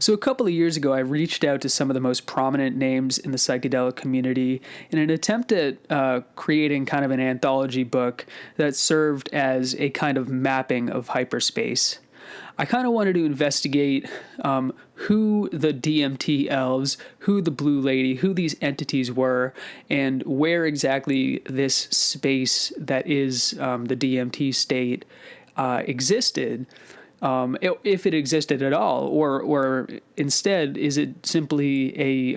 So a couple of years ago, I reached out to some of the most prominent names in the psychedelic community in an attempt at creating kind of an anthology book that served as a kind of mapping of hyperspace. I kind of wanted to investigate who the DMT elves, who the Blue Lady, who these entities were, and where exactly this space that is the DMT state existed, if it existed at all, or instead, is it simply a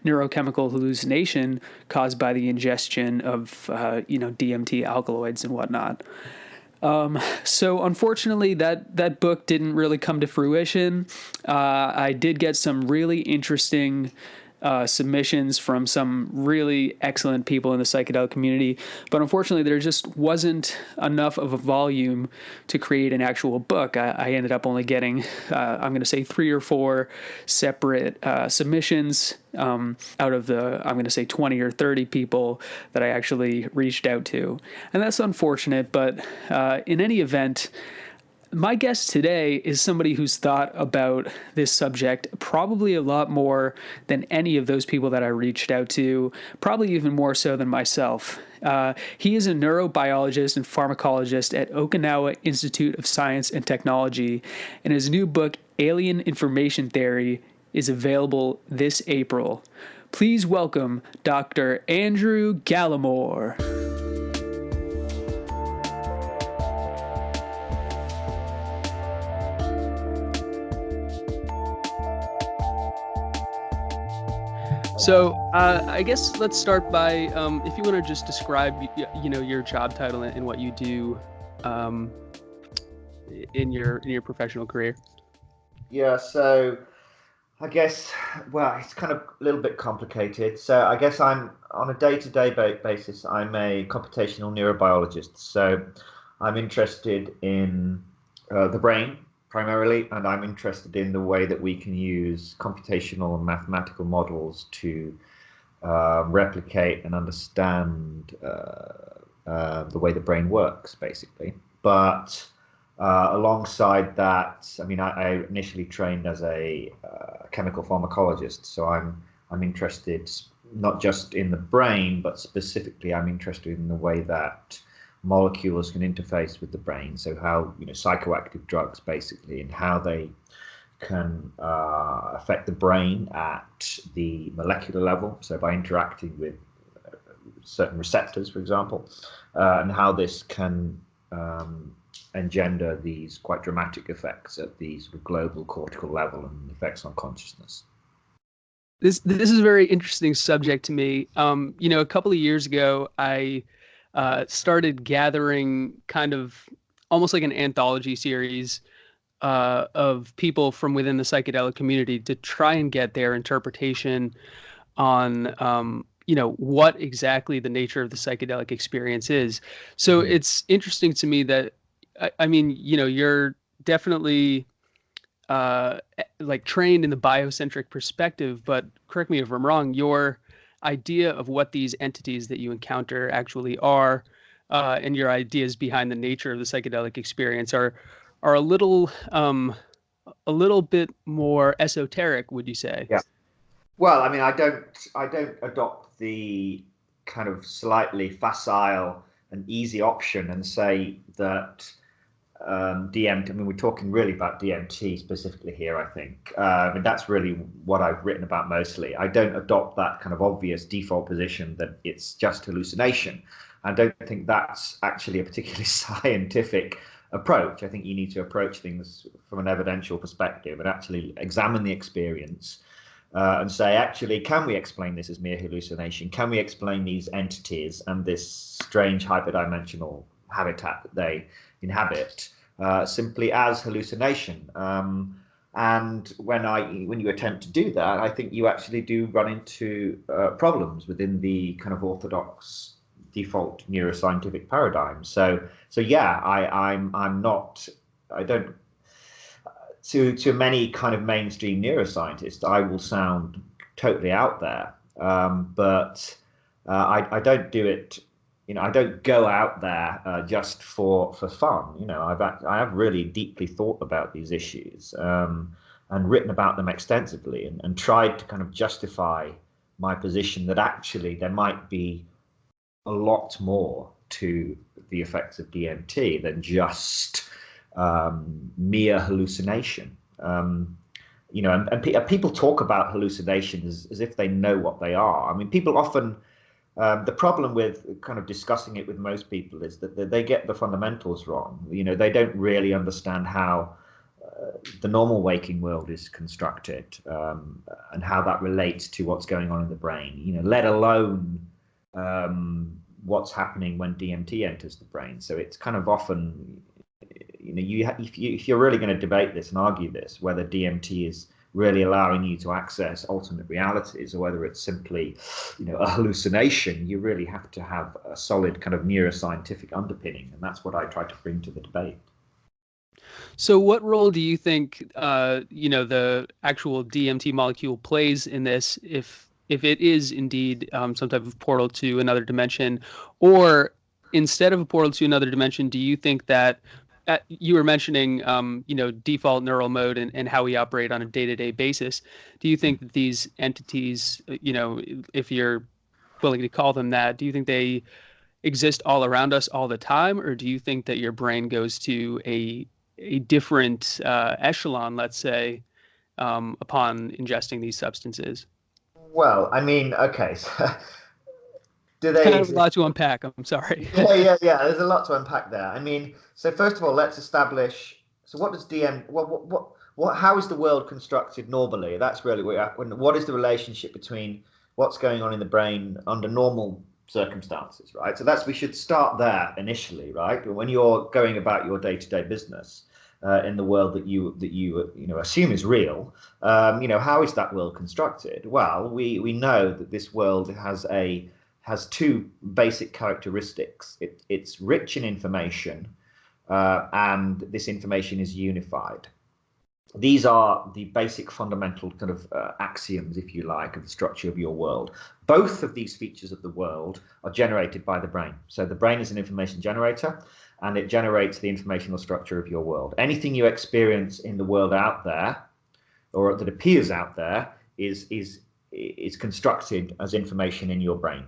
neurochemical hallucination caused by the ingestion of DMT alkaloids and whatnot? So unfortunately, that book didn't really come to fruition. I did get some really interesting submissions from some really excellent people in the psychedelic community, but unfortunately, there just wasn't of a volume to create an actual book. I ended up only getting, I'm going to say, 3 or 4 separate submissions out of the, I'm going to say, 20 or 30 people that I actually reached out to. And that's unfortunate, but in any event, my guest today is somebody who's thought about this subject probably a lot more than any of those people that I reached out to, probably even more so than myself. He is a neurobiologist and pharmacologist at Okinawa Institute of Science and Technology, and his new book, Alien Information Theory, is available this April. Please welcome Dr. Andrew Gallimore. So I guess let's start by if you want to just describe your job title and what you do in your professional career. Yeah, so I guess, well, it's kind of a little bit complicated. So I guess I'm on a day-to-day basis, I'm a computational neurobiologist. So I'm interested in the brain primarily, and I'm interested in the way that we can use computational and mathematical models to replicate and understand the way the brain works, basically. But alongside that, I mean, I initially trained as a chemical pharmacologist, so I'm interested not just in the brain, but specifically I'm interested in the way that molecules can interface with the brain. So how psychoactive drugs basically, and how they can affect the brain at the molecular level. So by interacting with certain receptors, for example, and how this can engender these quite dramatic effects at the sort of global cortical level and effects on consciousness. This is a very interesting subject to me. A couple of years ago, I started gathering kind of almost like an anthology series of people from within the psychedelic community to try and get their interpretation on what exactly the nature of the psychedelic experience is. So it's interesting to me that I mean, you're definitely like trained in the biocentric perspective, but correct me if I'm wrong, your idea of what these entities that you encounter actually are, and your ideas behind the nature of the psychedelic experience are a little bit more esoteric, would you say? Yeah. Well, I mean, I don't adopt the kind of slightly facile and easy option and say that DMT, I mean, we're talking really about DMT specifically here, I think. And that's really what I've written about mostly. I don't adopt that kind of obvious default position that it's just hallucination. I don't think that's actually a particularly scientific approach. I think you need to approach things from an evidential perspective and actually examine the experience and say, actually, can we explain this as mere hallucination? Can we explain these entities and this strange hyperdimensional habitat that they inhabit simply as hallucination? And when you attempt to do that, I think you actually do run into problems within the kind of orthodox default neuroscientific paradigm. So yeah, I don't. To many kind of mainstream neuroscientists, I will sound totally out there, but I don't do it. I don't go out there just for fun. I have really deeply thought about these issues, and written about them extensively, and tried to kind of justify my position that actually there might be a lot more to the effects of DMT than just mere hallucination. And people talk about hallucinations as if they know what they are. I mean, people often, the problem with kind of discussing it with most people is that they get the fundamentals wrong. They don't really understand how the normal waking world is constructed, and how that relates to what's going on in the brain, let alone what's happening when DMT enters the brain. So it's kind of often, if you're really going to debate this and argue this, whether DMT is really allowing you to access alternate realities or whether it's simply, a hallucination, you really have to have a solid kind of neuroscientific underpinning, and that's what I try to bring to the debate. So what role do you think, the actual DMT molecule plays in this, if it is indeed some type of portal to another dimension, or instead of a portal to another dimension, do you think that you were mentioning, default neural mode and how we operate on a day-to-day basis? Do you think that these entities, if you're willing to call them that, do you think they exist all around us all the time, or do you think that your brain goes to a different echelon, let's say, upon ingesting these substances? Well, I mean, okay, so do It's they kind of a exist? lot to unpack. I'm sorry. Yeah. There's a lot to unpack there. I mean, so first of all, let's establish. So, what does DM? What? How is the world constructed normally? That's really what is the relationship between what's going on in the brain under normal circumstances, right? So we should start there initially, right? When you're going about your day-to-day business in the world that you assume is real, how is that world constructed? Well, we know that this world has two basic characteristics. It's rich in information, and this information is unified. These are the basic fundamental kind of axioms, if you like, of the structure of your world. Both of these features of the world are generated by the brain. So the brain is an information generator, and it generates the informational structure of your world. Anything you experience in the world out there, or that appears out there, is constructed as information in your brain.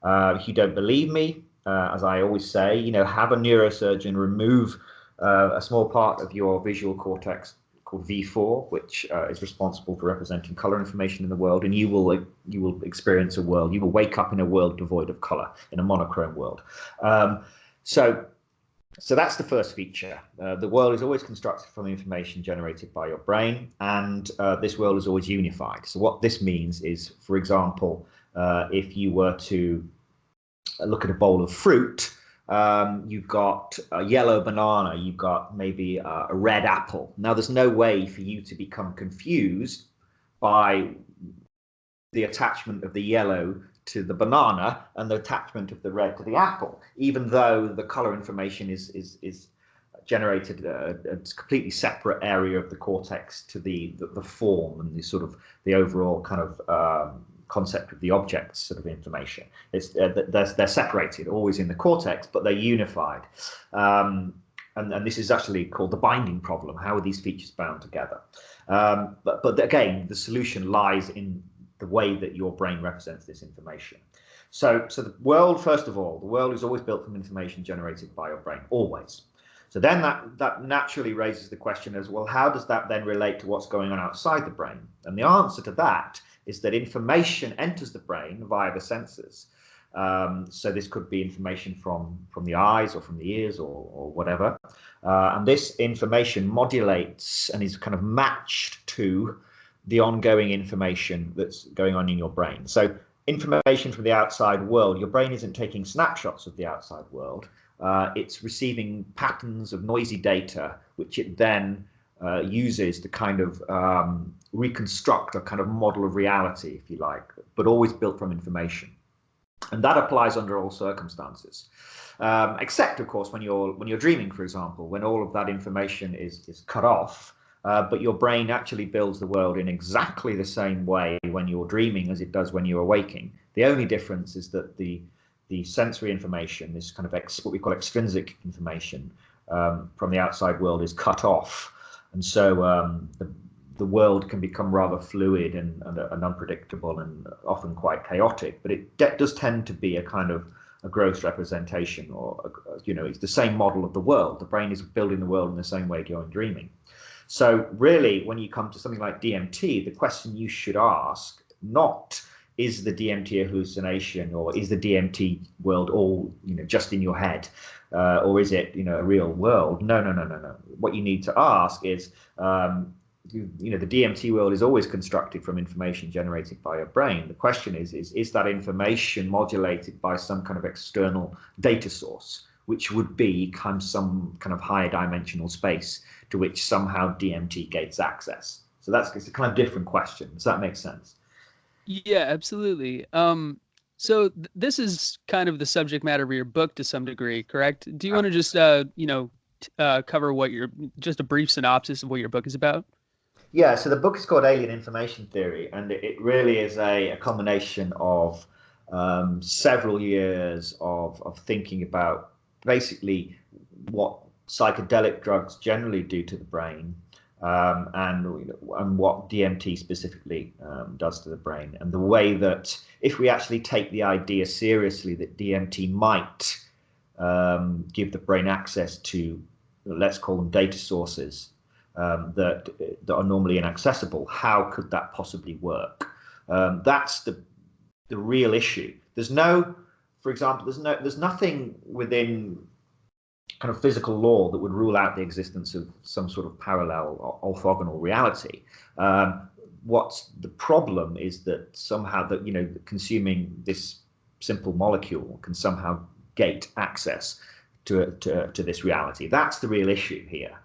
If you don't believe me, as I always say, have a neurosurgeon remove a small part of your visual cortex called V4, which is responsible for representing color information in the world, and you will experience a world. You will wake up in a world devoid of color, in a monochrome world. So that's the first feature. The world is always constructed from information generated by your brain, and this world is always unified. So what this means is, for example, if you were to look at a bowl of fruit, you've got a yellow banana, you've got maybe a red apple. Now, there's no way for you to become confused by the attachment of the yellow to the banana and the attachment of the red to the apple, even though the color information is generated a completely separate area of the cortex to the form and the sort of the overall kind of concept of the object's sort of information. They're separated, always in the cortex, but they're unified. And this is actually called the binding problem. How are these features bound together? But again, the solution lies in the way that your brain represents this information. So the world, first of all, the world is always built from information generated by your brain, always. So then that naturally raises the question as, well, how does that then relate to what's going on outside the brain? And the answer to that is that information enters the brain via the senses. So this could be information from the eyes or from the ears or whatever. And this information modulates and is kind of matched to the ongoing information that's going on in your brain. So information from the outside world, your brain isn't taking snapshots of the outside world. It's receiving patterns of noisy data, which it then uses to kind of reconstruct a kind of model of reality, if you like, but always built from information. And that applies under all circumstances, except, of course, when you're dreaming, for example, when all of that information is cut off. But your brain actually builds the world in exactly the same way when you're dreaming as it does when you're waking. The only difference is that the sensory information, this kind of what we call extrinsic information from the outside world, is cut off, and so the world can become rather fluid and unpredictable and often quite chaotic, but it does tend to be a kind of a gross representation, or it's the same model of the world. The brain is building the world in the same way you're dreaming. So really, when you come to something like DMT, the question you should ask, not is the DMT a hallucination, or is the DMT world all just in your head, or is it a real world? No. What you need to ask is, the DMT world is always constructed from information generated by your brain. The question is that information modulated by some kind of external data source, which would be some kind of higher dimensional space to which somehow DMT gains access. So it's a kind of different question. Does that make sense? Yeah, absolutely. So this is kind of the subject matter of your book to some degree, correct? Do you want to just, cover just a brief synopsis of what your book is about? Yeah, so the book is called Alien Information Theory, and it really is a combination of several years of thinking about basically what psychedelic drugs generally do to the brain, and what DMT specifically does to the brain, and the way that if we actually take the idea seriously that DMT might give the brain access to, let's call them data sources, that are normally inaccessible, how could that possibly work? That's the real issue. For example, there's nothing within kind of physical law that would rule out the existence of some sort of parallel or orthogonal reality. What's the problem is that somehow consuming this simple molecule can somehow gate access to this reality. That's the real issue here.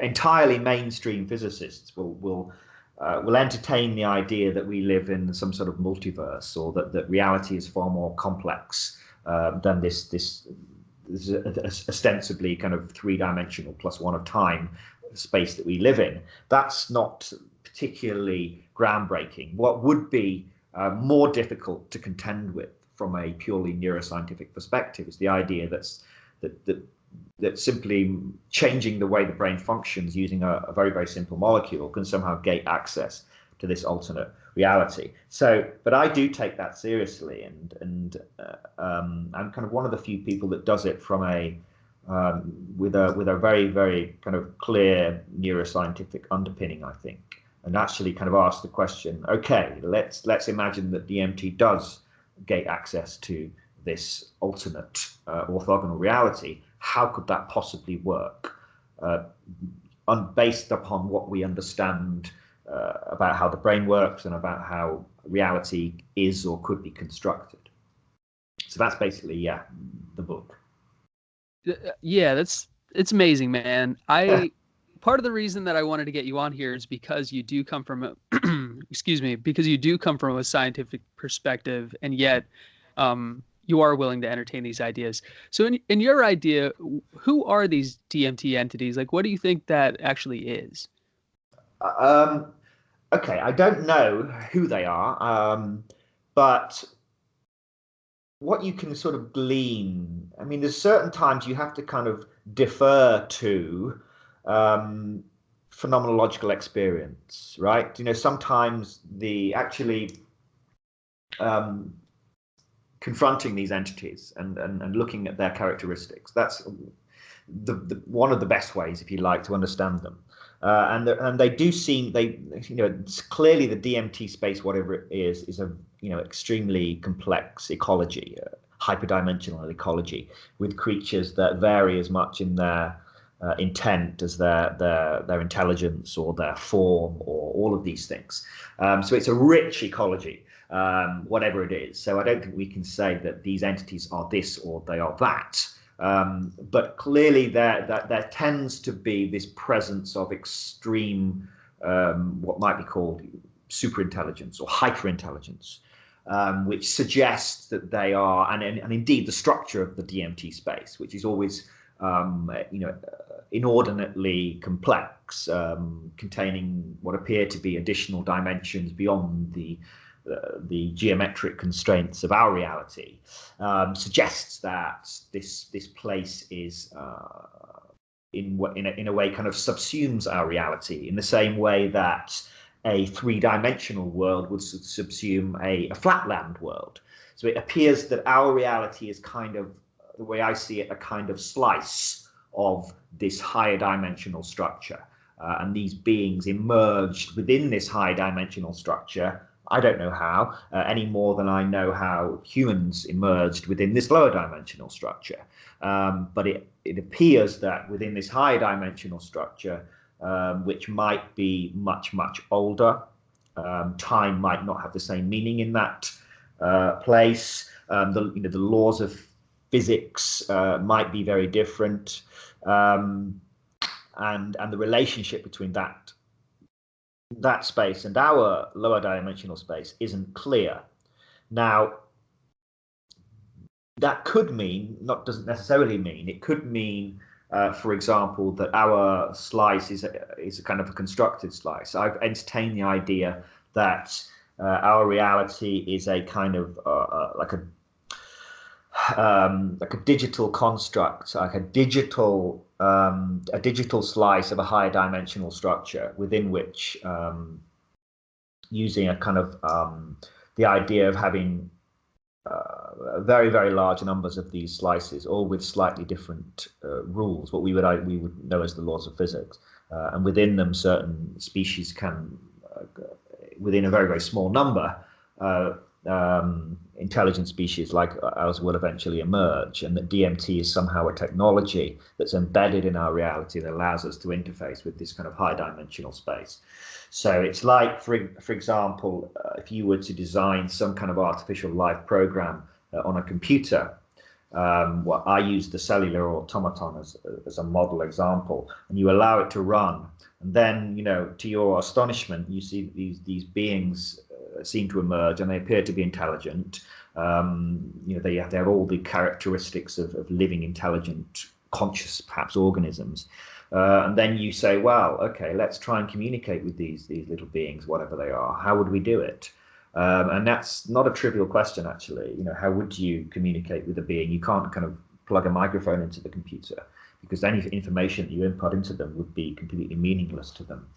Entirely mainstream physicists will entertain the idea that we live in some sort of multiverse, or that reality is far more complex than this ostensibly kind of three-dimensional plus one of time space that we live in. That's not particularly groundbreaking. What would be more difficult to contend with from a purely neuroscientific perspective is the idea that simply changing the way the brain functions using a very, very simple molecule can somehow gate access to this alternate reality. But I do take that seriously, and I'm kind of one of the few people that does it from with a very, very kind of clear neuroscientific underpinning, I think, and actually kind of ask the question: okay, let's imagine that DMT does gate access to this alternate orthogonal reality. How could that possibly work, based upon what we understand about how the brain works and about how reality is or could be constructed? So that's basically, the book. Yeah, it's amazing, man. Part of the reason that I wanted to get you on here is because you do come from because you do come from a scientific perspective, and yet you are willing to entertain these ideas. So in your idea, who are these DMT entities? Like, what do you think that actually is? Okay, I don't know who they are, but what you can sort of glean, I mean, there's certain times you have to kind of defer to phenomenological experience, right? Sometimes confronting these entities and looking at their characteristics, that's the one of the best ways, if you like, to understand them. And they do seem, it's clearly the DMT space, whatever it is a extremely complex ecology, hyperdimensional ecology, with creatures that vary as much in their intent as their intelligence or their form, or all of these things. So it's a rich ecology, whatever it is. So I don't think we can say that these entities are this or they are that. But clearly there tends to be this presence of extreme, what might be called superintelligence or hyperintelligence, which suggests that they are, and indeed the structure of the DMT space, which is always inordinately complex, containing what appear to be additional dimensions beyond the geometric constraints of our reality, suggests that this place is in a way kind of subsumes our reality in the same way that a three-dimensional world would subsume a flatland world. So it appears that our reality is kind of, the way I see it, a kind of slice of this higher dimensional structure. And these beings emerged within this high dimensional structure. I don't know how, any more than I know how humans emerged within this lower dimensional structure. But it appears that within this high dimensional structure, which might be much, much older, time might not have the same meaning in that place. The laws of physics might be very different, and the relationship between that space and our lower dimensional space isn't clear. Now, that could mean, doesn't necessarily mean, it could mean, for example, that our slice is a kind of a constructed slice. I've entertained the idea that our reality is a kind of like a digital construct, like a digital slice of a higher dimensional structure within which, using a kind of the idea of having very, very large numbers of these slices, all with slightly different rules, what we would know as the laws of physics, and within them certain species can, within a very, very small number, intelligent species like ours will eventually emerge, and that DMT is somehow a technology that's embedded in our reality that allows us to interface with this kind of high dimensional space. So it's like, for example, if you were to design some kind of artificial life program on a computer. Well, I use the cellular automaton as a model example, and you allow it to run, and then, to your astonishment, you see these beings seem to emerge, and they appear to be intelligent. They have all the characteristics of living, intelligent, conscious, perhaps, organisms. And then you say, well, okay, let's try and communicate with these little beings, whatever they are. How would we do it? And that's not a trivial question, actually. How would you communicate with a being? You can't kind of plug a microphone into the computer, because any information that you input into them would be completely meaningless to them.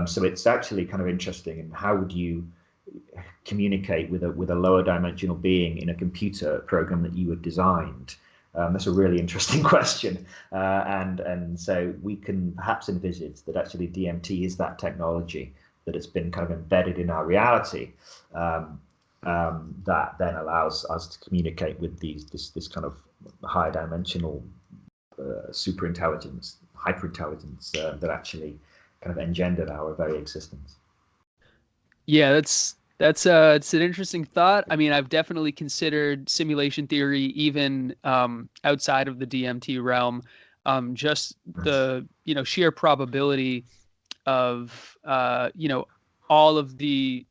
So it's actually kind of interesting. And how would you communicate with a lower dimensional being in a computer program that you had designed? That's a really interesting question, and so we can perhaps envisage that actually DMT is that technology, that it's been kind of embedded in our reality, that then allows us to communicate with this kind of higher dimensional super intelligence, hyper intelligence that actually kind of engendered our very existence. Yeah, it's an interesting thought. I mean, I've definitely considered simulation theory even outside of the DMT realm. Just the sheer probability of all of the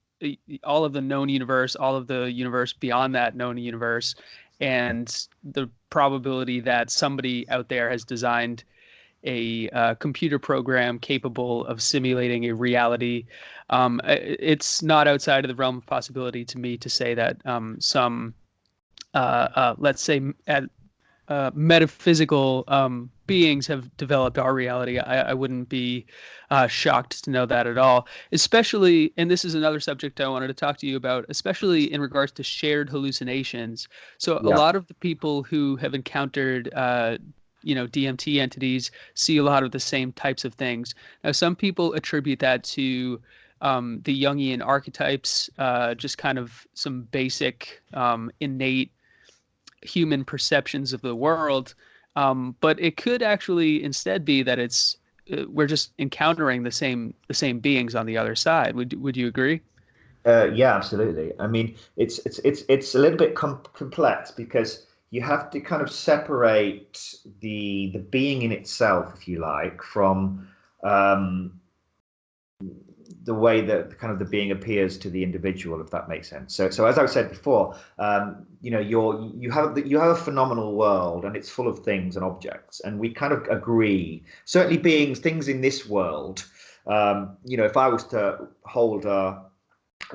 all of the known universe, all of the universe beyond that known universe, and the probability that somebody out there has designed a computer program capable of simulating a reality. It's not outside of the realm of possibility to me to say that some, let's say, metaphysical beings have developed our reality. I wouldn't be shocked to know that at all. Especially, and this is another subject I wanted to talk to you about, especially in regards to shared hallucinations. So a Yeah. lot of the people who have encountered DMT entities see a lot of the same types of things. Now, some people attribute that to the Jungian archetypes, just kind of some basic innate human perceptions of the world. But it could actually instead be that we're just encountering the same beings on the other side. Would you agree? Yeah, absolutely. I mean, it's a little bit complex, because you have to kind of separate the being in itself, if you like, from the way that kind of the being appears to the individual, if that makes sense. So as I said before, you have a phenomenal world, and it's full of things and objects, and we kind of agree. Certainly, things in this world. If I was to hold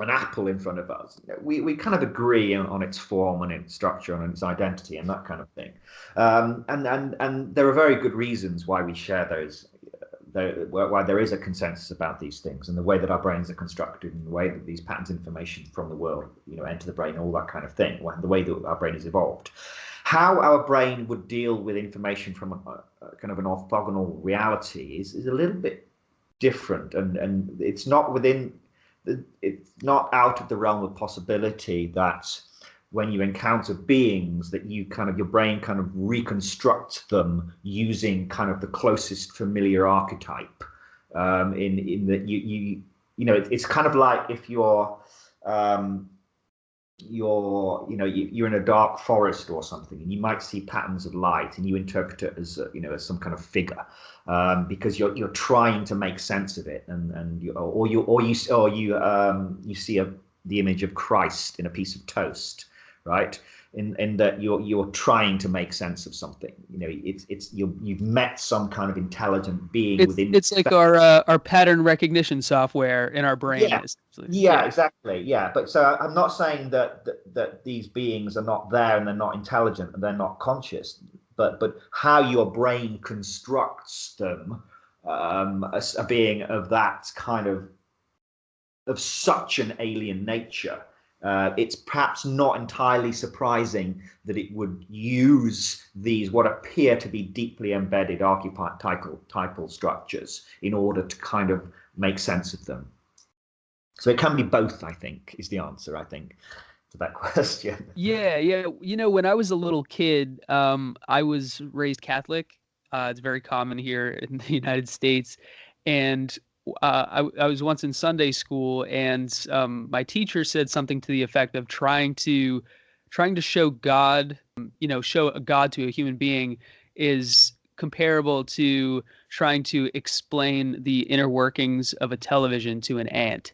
an apple in front of us, we kind of agree on its form and its structure and its identity and that kind of thing. And there are very good reasons why we share those, why there is a consensus about these things and the way that our brains are constructed and the way that these patterns of information from the world, enter the brain, all that kind of thing, the way that our brain is evolved. How our brain would deal with information from a kind of an orthogonal reality is a little bit different, and it's not out of the realm of possibility that when you encounter beings that your brain kind of reconstructs them using kind of the closest familiar archetype, in that it's kind of like if you're in a dark forest or something, and you might see patterns of light, and you interpret it as as some kind of figure, because you're trying to make sense of it, and you see the image of Christ in a piece of toast, right? In that you're trying to make sense of something. You've met some kind of intelligent being within. It's like our pattern recognition software in our brain. Yeah. Yeah, exactly. Yeah, but so I'm not saying that these beings are not there and they're not intelligent and they're not conscious, but how your brain constructs them, as a being of that kind of such an alien nature. It's perhaps not entirely surprising that it would use these what appear to be deeply embedded archetypal structures in order to kind of make sense of them. So it can be both, I think, is the answer, I think, to that question. Yeah. When I was a little kid, I was raised Catholic. It's very common here in the United States. And I was once in Sunday school, and my teacher said something to the effect of trying to show God, show a God to a human being is comparable to trying to explain the inner workings of a television to an ant.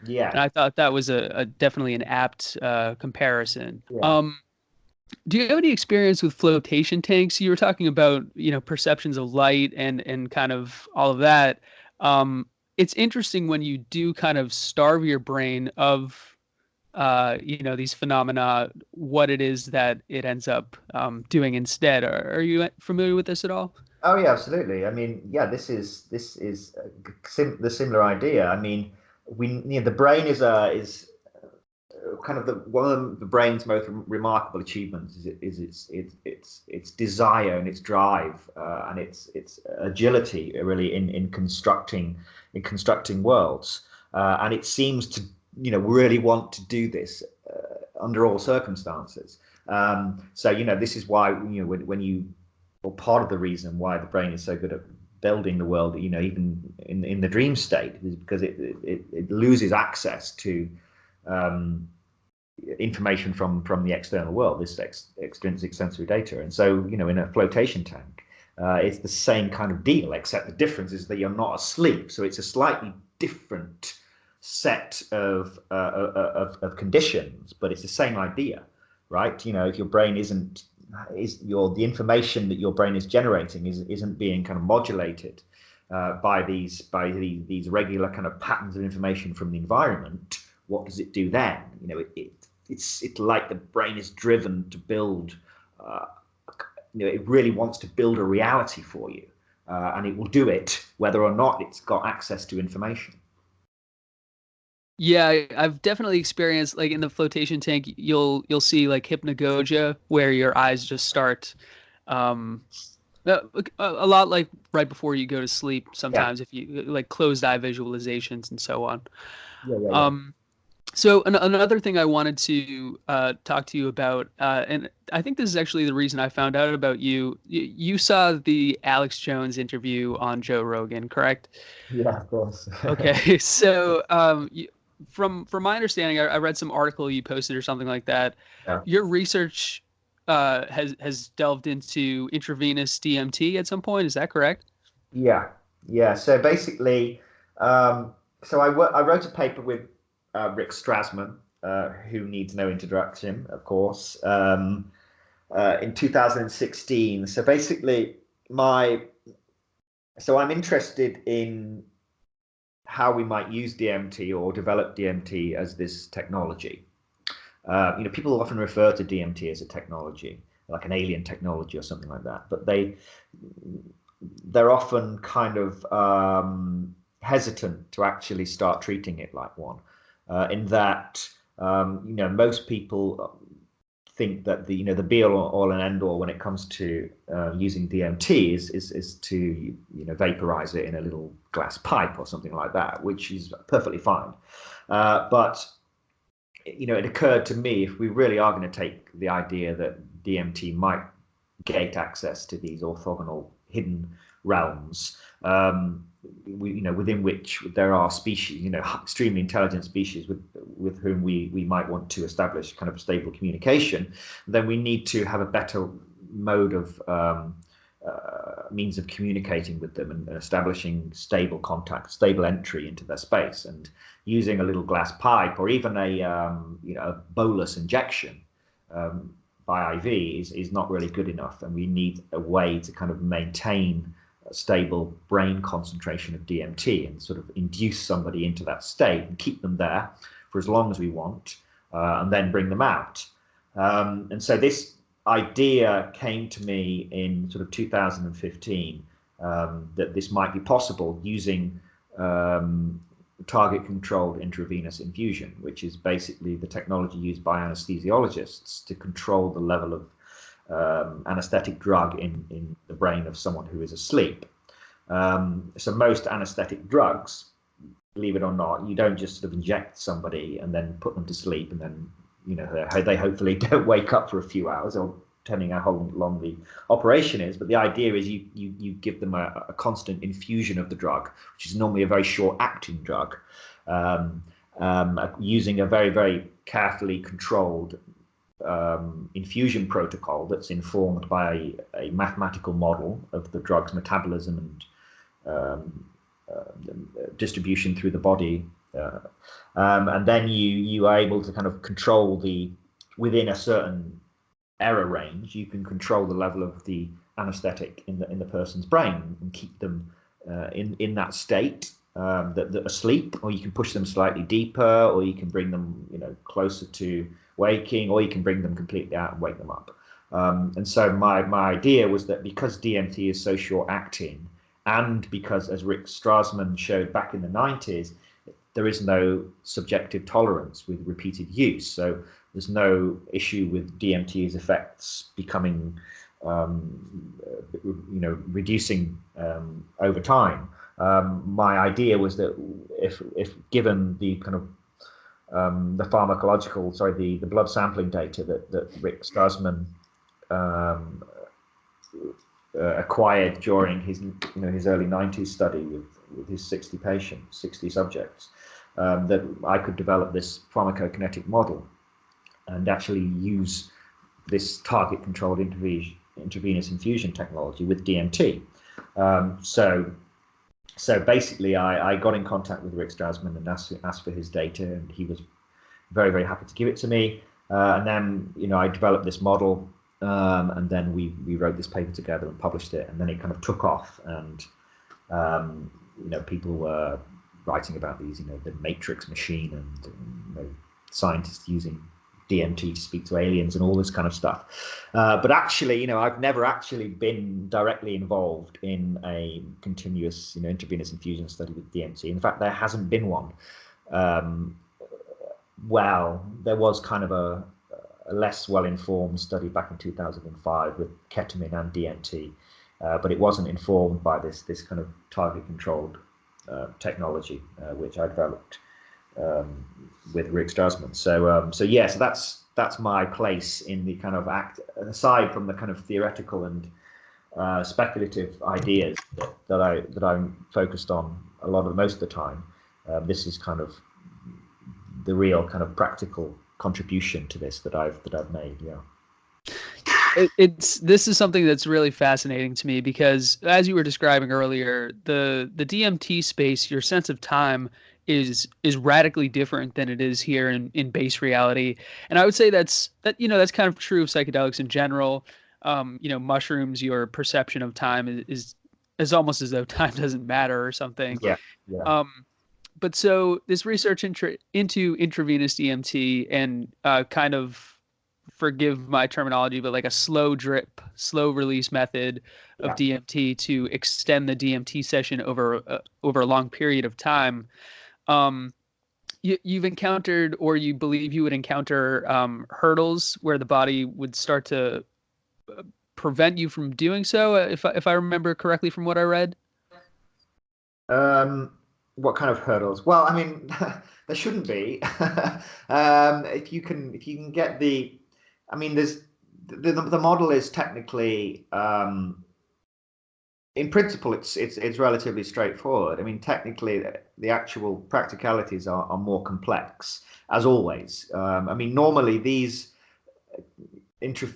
Yeah. And I thought that was a definitely an apt comparison. Yeah. Do you have any experience with flotation tanks? You were talking about, perceptions of light and kind of all of that. It's interesting when you do kind of starve your brain of, these phenomena, what it is that it ends up doing instead. Are you familiar with this at all? Oh yeah, absolutely. I mean, yeah, this is the similar idea. I mean, the brain is kind of one of the brain's most remarkable achievements is its desire and its drive, and its agility really in constructing worlds, and it seems to really want to do this under all circumstances. So this is why when you, or part of the reason why the brain is so good at building the world, even in the dream state, is because it loses access to information from the external world, this extrinsic sensory data. And so in a flotation tank, it's the same kind of deal, except the difference is that you're not asleep, so it's a slightly different set of conditions, but it's the same idea, right? If your brain the information that your brain is generating isn't being kind of modulated by these regular kind of patterns of information from the environment, what does it do then? It's like the brain is driven to build. It really wants to build a reality for you, and it will do it whether or not it's got access to information. Yeah, I've definitely experienced, like, in the flotation tank, you'll see like hypnagogia where your eyes just start um a lot like right before you go to sleep Yeah, sometimes, if you like closed eye visualizations and so on. yeah. Um so another thing I wanted to talk to you about, and I think this is actually the reason I found out about you. You saw the Alex Jones interview on Joe Rogan, correct? Yeah, of course. Okay, so from my understanding, I read some article you posted or something like that. Yeah. Your research has delved into intravenous DMT at some point. Is that correct? Yeah. So basically, so I wrote a paper with Rick Strassman, who needs no introduction, of course, in 2016. So basically, I'm interested in how we might use DMT or develop DMT as this technology. People often refer to DMT as a technology, like an alien technology or something like that, but they're often kind of hesitant to actually start treating it like one, in that most people think that the be all and end all when it comes to using DMT is to vaporize it in a little glass pipe or something like that, which is perfectly fine. But it occurred to me, if we really are going to take the idea that DMT might gate access to these orthogonal hidden realms, within which there are species, extremely intelligent species with whom we might want to establish kind of stable communication, then we need to have a better mode of means of communicating with them and establishing stable contact, stable entry into their space. And using a little glass pipe or even a bolus injection by IV is not really good enough, and we need a way to kind of maintain a stable brain concentration of DMT and sort of induce somebody into that state and keep them there for as long as we want, and then bring them out. And so this idea came to me in sort of 2015, that this might be possible using target-controlled intravenous infusion, which is basically the technology used by anesthesiologists to control the level of anesthetic drug in the brain of someone who is asleep. So most anesthetic drugs, believe it or not, you don't just sort of inject somebody and then put them to sleep and then they hopefully don't wake up for a few hours, or depending on how long the operation is. But the idea is you give them a constant infusion of the drug, which is normally a very short-acting drug, using a very, very carefully controlled infusion protocol that's informed by a mathematical model of the drug's metabolism and distribution through the body. And then you are able to kind of control within a certain error range, you can control the level of the anesthetic in the person's brain and keep them in that state, that asleep, or you can push them slightly deeper, or you can bring them closer to waking, or you can bring them completely out and wake them up. And so my idea was that because DMT is so short acting, and because, as Rick Strassman showed back in the 90s, there is no subjective tolerance with repeated use. So there's no issue with DMT's effects becoming, reducing over time. My idea was that if given the kind of the the blood sampling data that Rick Strassman acquired during his early 90s study with his 60 subjects, that I could develop this pharmacokinetic model and actually use this target-controlled intravenous infusion technology with DMT. So basically, I got in contact with Rick Strassman and asked for his data, and he was very, very happy to give it to me. And then, I developed this model, and then we wrote this paper together and published it, and then it kind of took off, and people were writing about these, the matrix machine, and scientists using DMT to speak to aliens and all this kind of stuff. But actually, I've never actually been directly involved in a continuous, intravenous infusion study with DMT. In fact, there hasn't been one. Well, there was kind of a less well-informed study back in 2005 with ketamine and DMT, but it wasn't informed by this kind of target-controlled technology, which I developed with Rick Strassman. So that's my place in the kind of aside from the kind of theoretical and speculative ideas that I'm focused on most of the time. This is kind of the real kind of practical contribution to this that I've made. Yeah. This is something that's really fascinating to me, because as you were describing earlier, the DMT space, your sense of time is radically different than it is here in base reality. And I would say that's kind of true of psychedelics in general. Mushrooms, your perception of time is almost as though time doesn't matter or something. Yeah. Yeah. but so this research into intravenous DMT and kind of, forgive my terminology, but like a slow drip, slow release method of Yeah. DMT to extend the DMT session over a long period of time. Um, you've encountered, or you believe you would encounter, hurdles where the body would start to prevent you from doing so, if I remember correctly from what I read. Um, what kind of hurdles? Well, I mean, there shouldn't be. If you can get I mean, the model is technically, in principle, it's relatively straightforward. I mean, technically, the actual practicalities are more complex, as always. I mean, normally these intra,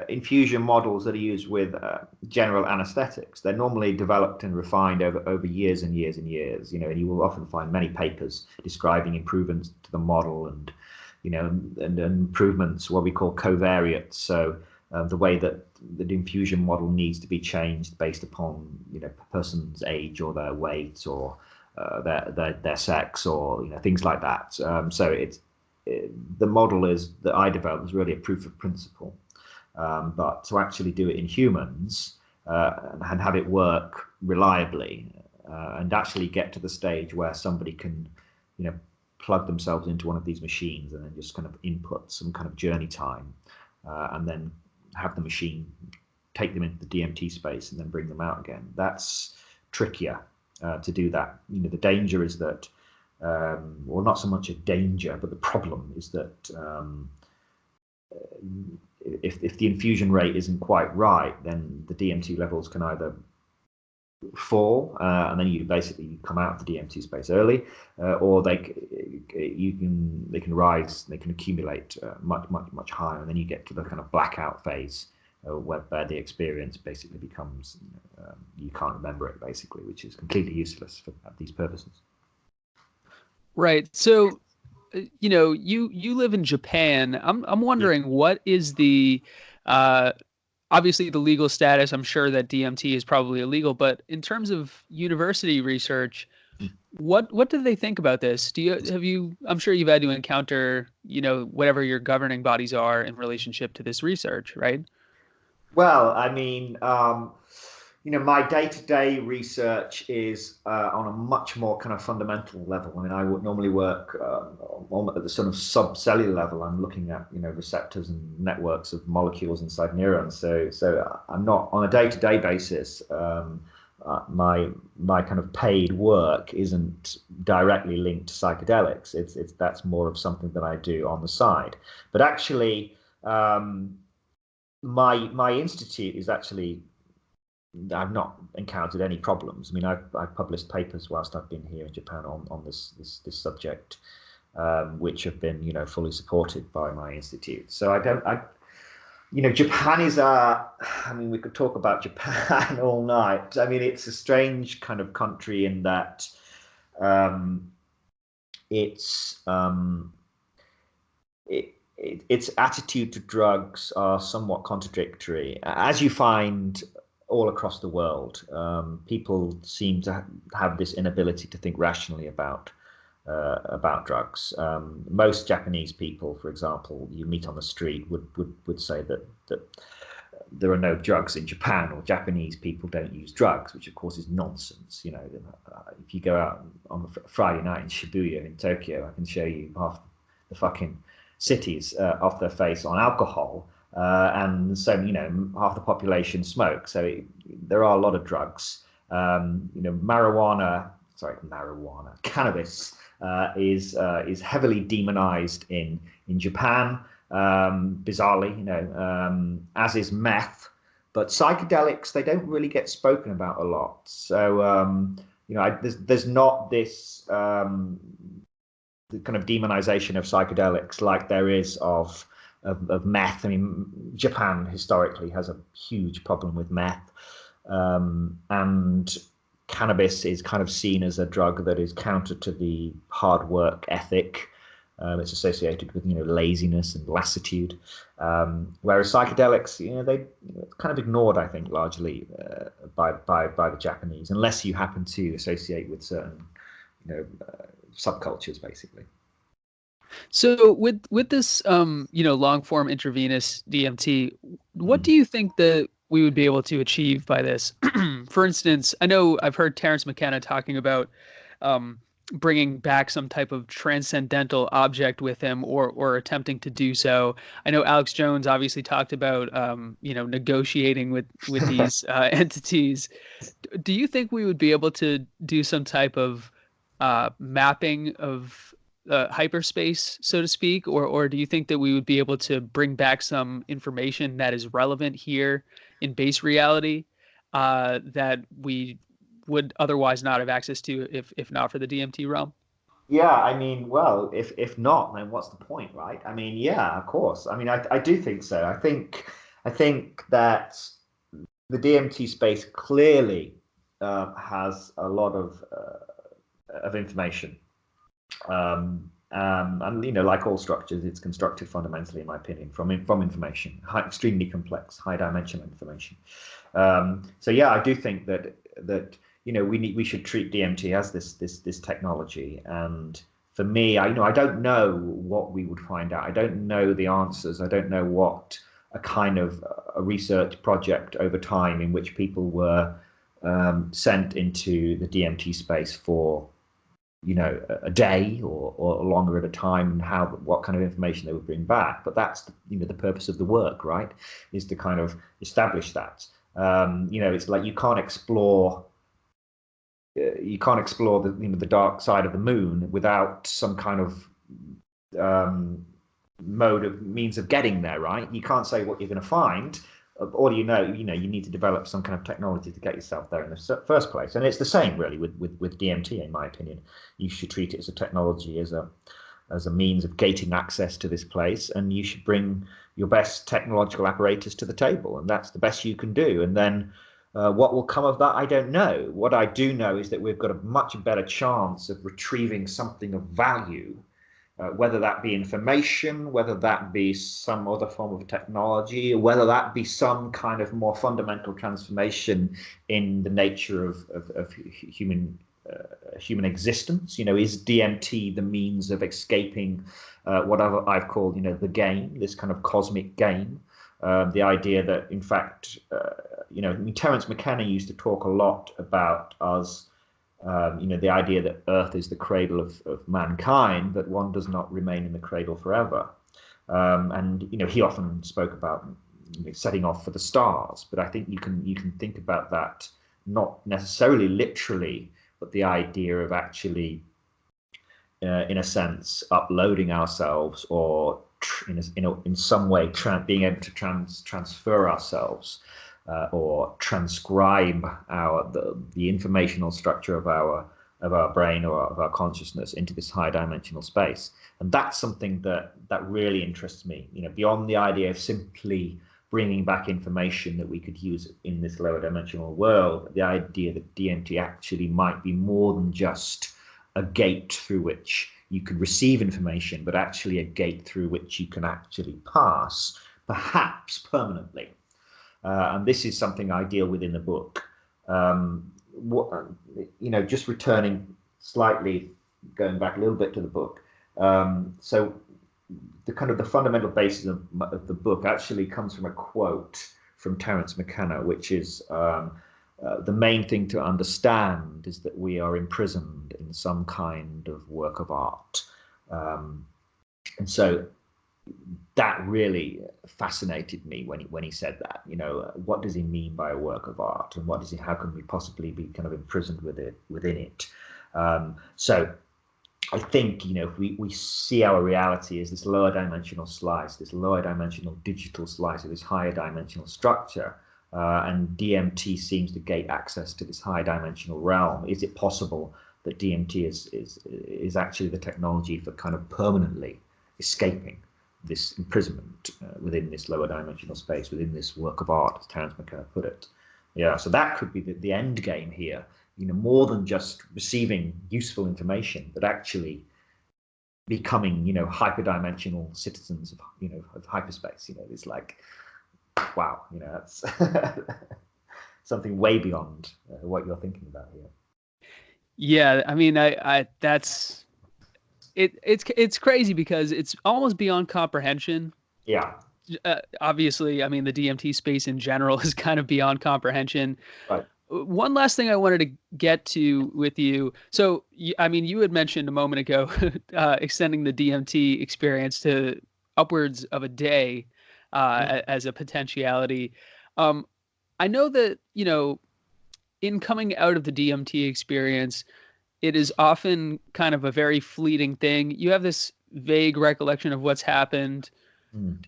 infusion models that are used with general anesthetics, they're normally developed and refined over years and years and years. You know, and you will often find many papers describing improvements to the model and, you know, and improvements, what we call covariates. So the way that the infusion model needs to be changed based upon, you know, a person's age or their weight or their sex or, you know, things like that. So the model is that I developed is really a proof of principle, but to actually do it in humans and have it work reliably and actually get to the stage where somebody can, you know, plug themselves into one of these machines and then just kind of input some kind of journey time and then have the machine take them into the DMT space and then bring them out again. That's trickier to do that. You know, the danger is that, well, not so much a danger, but the problem is that if the infusion rate isn't quite right, then the DMT levels can either fall and then you basically come out of the DMT space early, or they can rise, they can accumulate much higher, and then you get to the kind of blackout phase where the experience basically becomes you can't remember it basically, which is completely useless for these purposes. Right. So, you live in Japan. I'm Yeah. wondering, what is the uh obviously the legal status. I'm sure that DMT is probably illegal, but in terms of university research, what do they think about this? I'm sure you've had to encounter, whatever your governing bodies are in relationship to this research, right? Well, I mean, you know, my day-to-day research is on a much more kind of fundamental level. I mean, I would normally work at the sort of subcellular level. I'm looking at, you know, receptors and networks of molecules inside neurons. So I'm not on a day-to-day basis. My kind of paid work isn't directly linked to psychedelics. It's that's more of something that I do on the side. But actually, my institute is actually, I've not encountered any problems. I mean, I've published papers whilst I've been here in Japan on this subject, which have been, you know, fully supported by my institute. So you know, Japan is I mean, we could talk about Japan all night. I mean, it's a strange kind of country in that um, it's its attitude to drugs are somewhat contradictory, as you find all across the world. People seem to have this inability to think rationally about drugs. Most Japanese people, for example, you meet on the street would say that there are no drugs in Japan, or Japanese people don't use drugs, which of course is nonsense. You know, if you go out on a Friday night in Shibuya in Tokyo, I can show you half the fucking cities off their face on alcohol, and so, you know, half the population smoke. So there are a lot of drugs. You know, cannabis is heavily demonized in Japan, bizarrely, you know, as is meth. But psychedelics, they don't really get spoken about a lot. So you know, there's not this the kind of demonization of psychedelics like there is of meth. I mean, Japan historically has a huge problem with meth, and cannabis is kind of seen as a drug that is counter to the hard work ethic. It's associated with, you know, laziness and lassitude, whereas psychedelics, you know, they kind of ignored, I think, largely by the Japanese, unless you happen to associate with certain subcultures, basically. So with this long form intravenous DMT, what Mm. do you think that we would be able to achieve by this? For instance, I know I've heard Terence McKenna talking about um, bringing back some type of transcendental object with him, or attempting to do so. I know Alex Jones obviously talked about negotiating with these entities. Do you think we would be able to do some type of mapping of hyperspace, so to speak, or do you think that we would be able to bring back some information that is relevant here in base reality that we would otherwise not have access to if not for the DMT realm? Yeah, I mean, well, if not, then what's the point, right? I mean, yeah, of course. I mean, I do think so. I think that the DMT space clearly has a lot of information. And like all structures, it's constructed fundamentally, in my opinion, from information, extremely complex, high dimensional information. So yeah, I do think that we should treat DMT as this technology. And for me, I don't know what we would find out. I don't know the answers. I don't know what a kind of a research project over time in which people were sent into the DMT space for a day or longer at a time, and what kind of information they would bring back. But that's the purpose of the work, right? Is to kind of establish that. It's like you can't explore the dark side of the moon without some kind of means of getting there, right? You can't say what you're going to find. Or you need to develop some kind of technology to get yourself there in the first place. And it's the same really with DMT, in my opinion. You should treat it as a technology, as a means of gating access to this place, and you should bring your best technological apparatus to the table, and that's the best you can do. And then what will come of that, I don't know. What I do know is that we've got a much better chance of retrieving something of value, whether that be information, whether that be some other form of technology, whether that be some kind of more fundamental transformation in the nature of human existence. Is DMT the means of escaping whatever I've called, the game, this kind of cosmic game? The idea that, in fact, Terence McKenna used to talk a lot about us. The idea that Earth is the cradle of mankind, that one does not remain in the cradle forever. And he often spoke about setting off for the stars. But I think you can think about that not necessarily literally, but the idea of actually, in a sense, uploading ourselves, or in some way being able to transfer ourselves, or transcribe the informational structure of our brain or of our consciousness into this high dimensional space. And that's something that really interests me. Beyond the idea of simply bringing back information that we could use in this lower dimensional world, the idea that DMT actually might be more than just a gate through which you could receive information, but actually a gate through which you can actually pass, perhaps permanently. And this is something I deal with in the book. Just returning slightly, going back a little bit to the book. So the fundamental basis of the book actually comes from a quote from Terence McKenna, which is the main thing to understand is that we are imprisoned in some kind of work of art. And so that really fascinated me when he said that. What does he mean by a work of art, and how can we possibly be kind of imprisoned within it? So I think, if we see our reality as this lower dimensional slice, this lower dimensional digital slice of this higher dimensional structure, and DMT seems to gate access to this high dimensional realm. Is it possible that DMT is actually the technology for kind of permanently escaping this imprisonment within this lower dimensional space, within this work of art, as Terence McKenna put it? Yeah, so that could be the end game here. More than just receiving useful information, but actually becoming, hyperdimensional citizens of hyperspace. It's like, wow, that's something way beyond what you're thinking about here. Yeah, I mean, I that's it's crazy because it's almost beyond comprehension. Yeah, Obviously, I mean, the DMT space in general is kind of beyond comprehension. right. One last thing I wanted to get to with you. So, I mean, you had mentioned a moment ago extending the DMT experience to upwards of a day as a potentiality. Um, I know that, in coming out of the DMT experience, it is often kind of a very fleeting thing. You have this vague recollection of what's happened, Mm.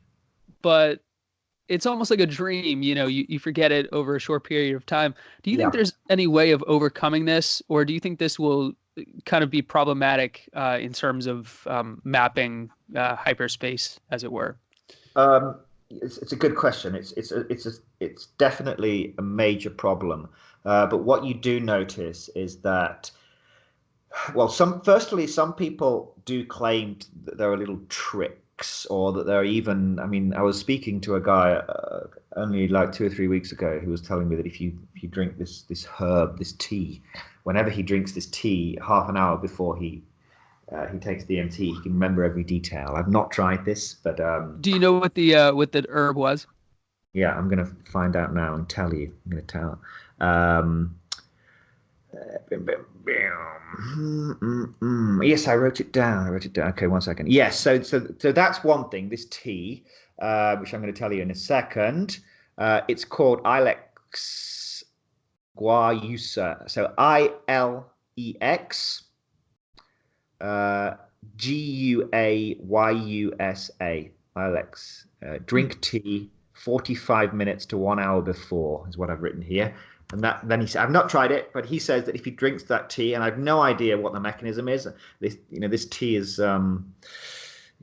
but it's almost like a dream, you forget it over a short period of time. Do you think Yeah. there's any way of overcoming this, or do you think this will kind of be problematic in terms of mapping hyperspace, as it were? It's a good question. It's definitely a major problem. But what you do notice is that, well, some people do claim that there are little tricks, or that there are even. I mean, I was speaking to a guy only like 2 or 3 weeks ago who was telling me that if you drink this herb, this tea, whenever he drinks this tea, half an hour before he takes DMT, he can remember every detail. I've not tried this, but Do you know what the herb was? yeah, I'm gonna find out now and tell you. I'm gonna tell. Um, yes, I wrote it down. I wrote it down. Okay, one second. Yes, so that's one thing. This tea, which I'm going to tell you in a second. It's called Ilex guayusa. So Ilex uh, Guayusa. Ilex. Hmm. Drink tea 45 minutes to 1 hour before is what I've written here. And that then he said, I've not tried it, but he says that if he drinks that tea, and I've no idea what the mechanism is. This tea is, I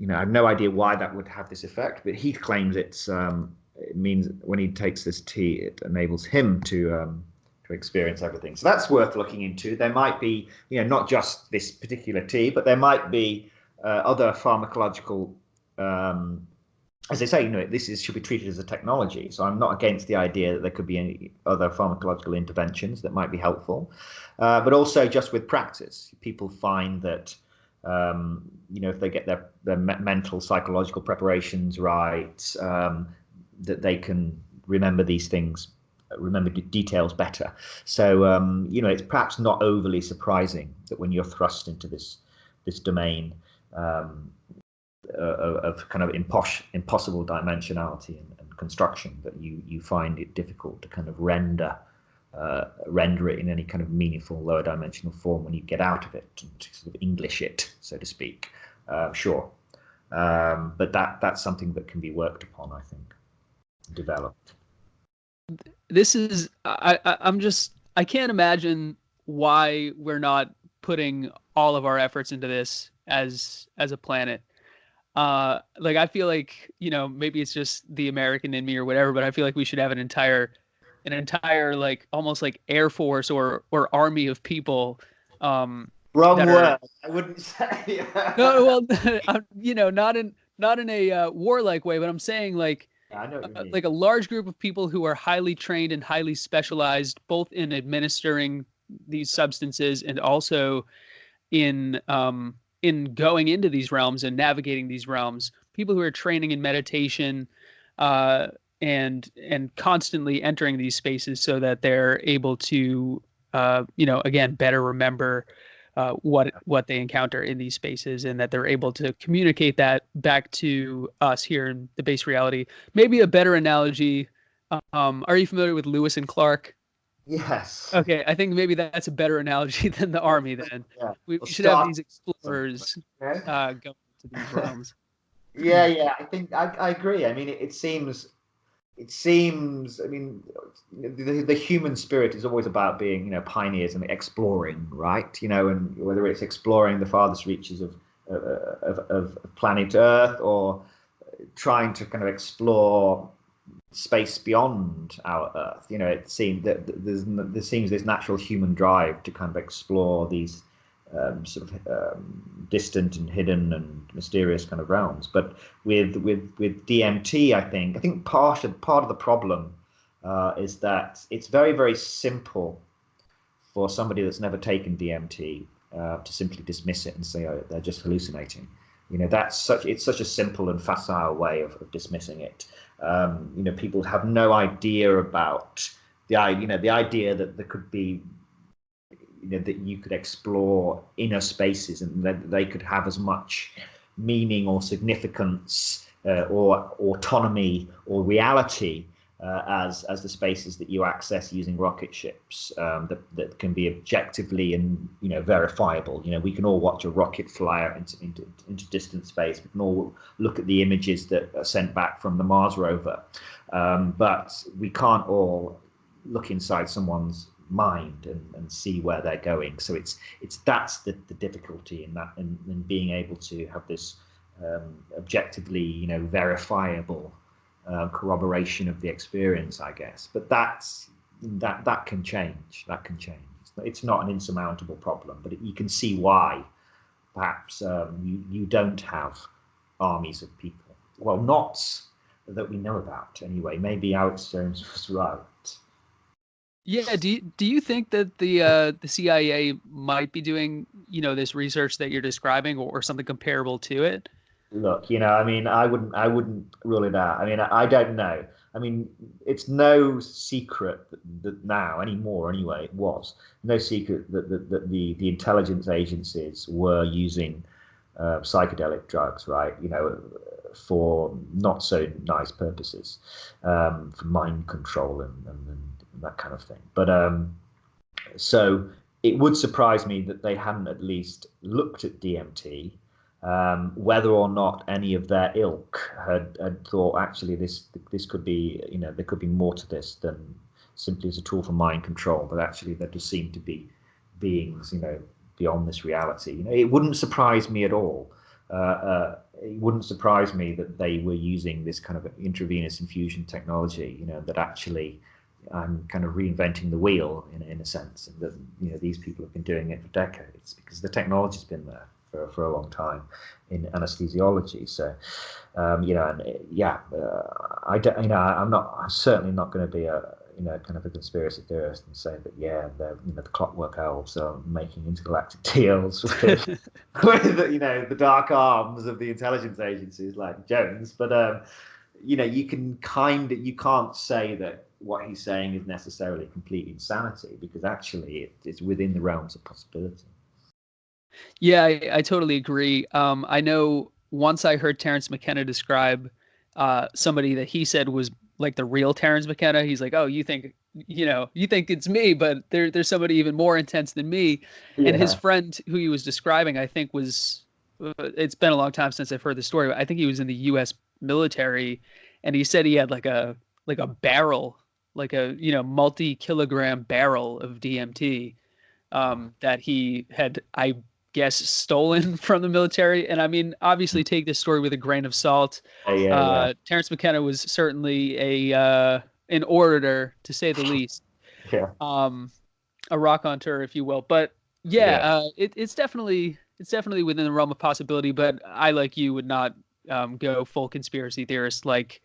have no idea why that would have this effect, but he claims it means when he takes this tea, it enables him to experience everything. So that's worth looking into. There might be, not just this particular tea, but there might be other pharmacological as I say, should be treated as a technology. So I'm not against the idea that there could be any other pharmacological interventions that might be helpful, but also just with practice, people find that if they get their mental psychological preparations right, that they can remember these things, remember the details better. So it's perhaps not overly surprising that when you're thrust into this domain. Of kind of impossible dimensionality and construction, that you find it difficult to kind of render it in any kind of meaningful lower dimensional form when you get out of it, and to sort of English it, so to speak. Sure, but that's something that can be worked upon, I think, developed. This is I can't imagine why we're not putting all of our efforts into this as a planet. Like I feel like, maybe it's just the American in me or whatever, but I feel like we should have an entire like almost like air force or army of people Wrong that are word. I wouldn't say. no, well, not in a warlike way, but I'm saying Yeah, I know what you mean. like a large group of people who are highly trained and highly specialized both in administering these substances and also in going into these realms and navigating these realms. People who are training in meditation, uh, and constantly entering these spaces so that they're able to, again, better remember what they encounter in these spaces, and that they're able to communicate that back to us here in the base reality. Maybe a better analogy. Are you familiar with Lewis and Clark? Yes. Okay, I think maybe that's a better analogy than the army. Then Yeah. we Well, should have start these something. explorers going to these realms. Yeah, yeah. I think I agree. I mean, it seems. I mean, the human spirit is always about being, pioneers and exploring, right? And whether it's exploring the farthest reaches of planet Earth, or trying to kind of explore space beyond our Earth. It seems that there seems this natural human drive to kind of explore these sort of distant and hidden and mysterious kind of realms. But with DMT, I think part of the problem is that it's very very simple for somebody that's never taken DMT to simply dismiss it and say, oh, they're just hallucinating. It's such a simple and facile way of dismissing it. People have no idea about the idea that there could be, that you could explore inner spaces and that they could have as much meaning or significance or autonomy or reality as the spaces that you access using rocket ships, that can be objectively and verifiable. We can all watch a rocket fly out into distant space. We can all look at the images that are sent back from the Mars rover, but we can't all look inside someone's mind and see where they're going. So that's the difficulty in that, in being able to have this objectively verifiable corroboration of the experience, I guess. But that can change. It's not an insurmountable problem, but you can see why perhaps you don't have armies of people. Well, not that we know about anyway. Maybe Alex Jones was right. Yeah. Do you think that the CIA might be doing, this research that you're describing, or something comparable to it? Look, I wouldn't rule it out. I don't know. It's no secret that now anymore, anyway, it was no secret that the intelligence agencies were using psychedelic drugs, right? For not so nice purposes, for mind control and that kind of thing. But so it would surprise me that they hadn't at least looked at DMT, whether or not any of their ilk had thought, actually, this could be, there could be more to this than simply as a tool for mind control, but actually there does seem to be beings, beyond this reality. It wouldn't surprise me at all. It wouldn't surprise me that they were using this kind of intravenous infusion technology, that actually I'm kind of reinventing the wheel in a sense, and that these people have been doing it for decades because the technology's been there for a long time in anesthesiology. So I'm certainly not going to be a kind of a conspiracy theorist and say that the clockwork elves are making intergalactic deals with the dark arms of the intelligence agencies like Jones. But you can't say that what he's saying is necessarily complete insanity, because actually it's within the realms of possibility. Yeah, I totally agree. I know once I heard Terence McKenna describe somebody that he said was like the real Terence McKenna. He's like, oh, you think it's me, but there's somebody even more intense than me. And his Yeah. friend who he was describing, I think it's been a long time since I've heard the story, but I think he was in the U.S. military, and he said he had like a barrel, like a multi-kilogram barrel of DMT that he had, I guess, stolen from the military. And obviously take this story with a grain of salt. Yeah. Terence McKenna was certainly an orator, to say the least. Yeah. A raconteur, if you will. But it's definitely within the realm of possibility. But I, like you, would not go full conspiracy theorist like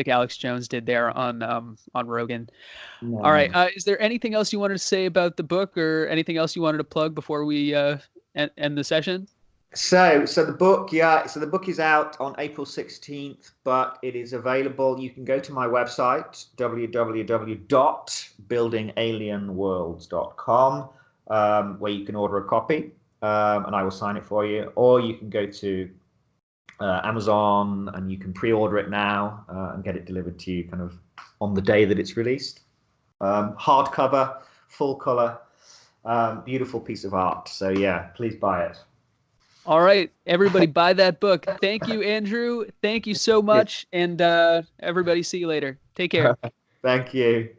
Alex Jones did there on Rogan. No, All right. no. Is there anything else you wanted to say about the book, or anything else you wanted to plug before we end the session? So the book, so the book is out on April 16th, but it is available. You can go to my website, www.buildingalienworlds.com, where you can order a copy, and I will sign it for you. Or you can go to Amazon, and you can pre-order it now and get it delivered to you kind of on the day that it's released. Hardcover, full color, beautiful piece of art. So please buy it. All right, everybody, buy that book. Thank you, Andrew. Thank you so much. And everybody, see you later. Take care. Thank you.